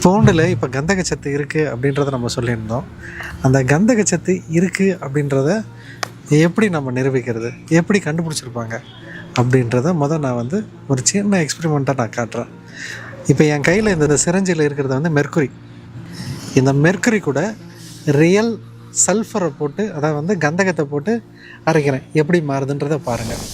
பூண்டில் இப்போ கந்தகச்சத்து இருக்குது அப்படின்றத நம்ம சொல்லியிருந்தோம். அந்த கந்தகச்சத்து இருக்குது அப்படின்றத எப்படி நம்ம நிரூபிக்கிறது, எப்படி கண்டுபிடிச்சிருப்பாங்க அப்படின்றத நான் வந்து ஒரு சின்ன எக்ஸ்பெரிமெண்ட்டாக நான் காட்டுறேன். இப்போ என் கையில் இந்த சிரஞ்சில் இருக்கிறது வந்து மெர்க்குரி. இந்த மெர்க்குரி கூட ரியல் சல்ஃபரை போட்டு, அதாவது வந்து கந்தகத்தை போட்டு அரைக்கிறேன். எப்படி மாறுதுன்றதை பாருங்கள்.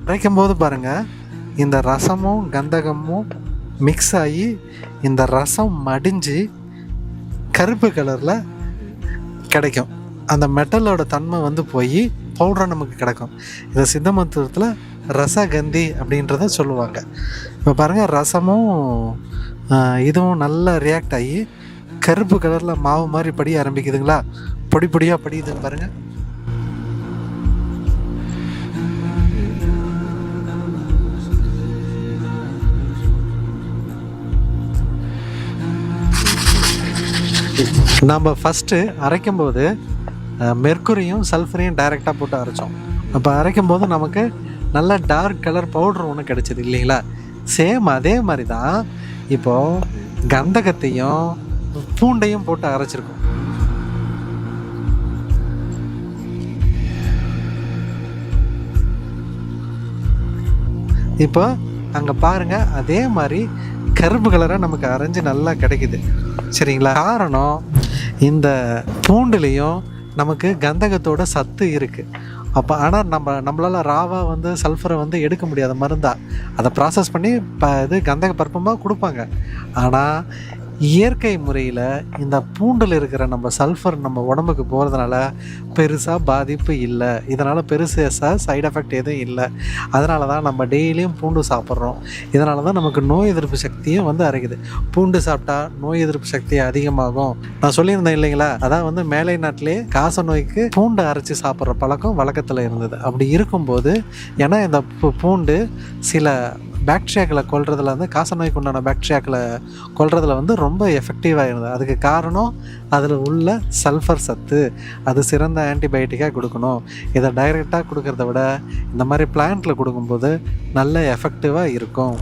அரைக்கும்போது பாருங்கள், இந்த ரசமும் கந்தகமும் மிக்ஸ் ஆகி இந்த ரசம் மடிஞ்சு கருப்பு கலரில் கிடைக்கும். அந்த மெட்டலோட தன்மை வந்து போய் பவுடராக நமக்கு கிடைக்கும். இதை சித்த மருத்துவத்தில் ரசகந்தி அப்படின்றத சொல்லுவாங்க. இப்போ பாருங்கள், ரசமும் இதுவும் நல்லா ரியாக்ட் ஆகி கருப்பு கலரில் மாவு மாதிரி படிய ஆரம்பிக்குதுங்களா, பொடி பொடியாக படியுதுன்னு பாருங்கள். நம்ம ஃபஸ்ட்டு அரைக்கும்போது மெர்க்குரியும் சல்ஃபரையும் டைரெக்டாக போட்டு அரைச்சோம். அப்போ அரைக்கும்போது நமக்கு நல்ல டார்க் கலர் பவுட்ரு ஒன்று கிடச்சிது இல்லைங்களா. சேம் அதே மாதிரி தான் இப்போது கந்தகத்தையும் பூண்டையும் போட்டு அரைச்சிருக்கோம். இப்போ அங்கே பாருங்கள், அதே மாதிரி கருப்பு கலராக நமக்கு அரைஞ்சு நல்லா கிடைக்குது சரிங்களா. காரணம், இந்த பூண்டுலேயும் நமக்கு கந்தகத்தோட சத்து இருக்குது. அப்போ ஆனால் நம்மளால் ராவாக வந்து சல்ஃபரை வந்து எடுக்க முடியாத மருந்தா அதை ப்ராசஸ் பண்ணி இது கந்தக பருப்பமாக கொடுப்பாங்க. ஆனால் இயற்கை முறையில் இந்த பூண்டில் இருக்கிற நம்ம சல்ஃபர் நம்ம உடம்புக்கு போகிறதுனால பெருசாக பாதிப்பு இல்லை. இதனால் பெருசாக சைடு எஃபெக்ட் எதுவும் இல்லை. அதனால தான் நம்ம டெய்லியும் பூண்டு சாப்பிட்றோம். இதனால தான் நமக்கு நோய் எதிர்ப்பு சக்தியும் வந்து அரைக்குது. பூண்டு சாப்பிட்டா நோய் எதிர்ப்பு சக்தி அதிகமாகும். நான் சொல்லியிருந்தேன் இல்லைங்களா, அதான் வந்து மேலை நாட்டிலே காச நோய்க்கு பூண்டு அரைச்சி சாப்பிட்ற பழக்கம் வழக்கத்தில் இருந்தது. அப்படி இருக்கும்போது ஏன்னா இந்த பூண்டு சில பாக்டீரியாக்களை கொல்றதுல வந்து காசநோய்க்கு உண்டான பாக்டீரியாக்களை கொல்றதுல வந்து ரொம்ப எஃபெக்டிவாக இருந்தது. அதுக்கு காரணம் அதில் உள்ள சல்ஃபர் சத்து. அது சிறந்த ஆன்டிபயோட்டிக்காக கொடுக்கணும். இதை டைரெக்டாக கொடுக்கறத விட இந்த மாதிரி பிளான்ட்டில் கொடுக்கும்போது நல்ல எஃபெக்டிவாக இருக்கும்.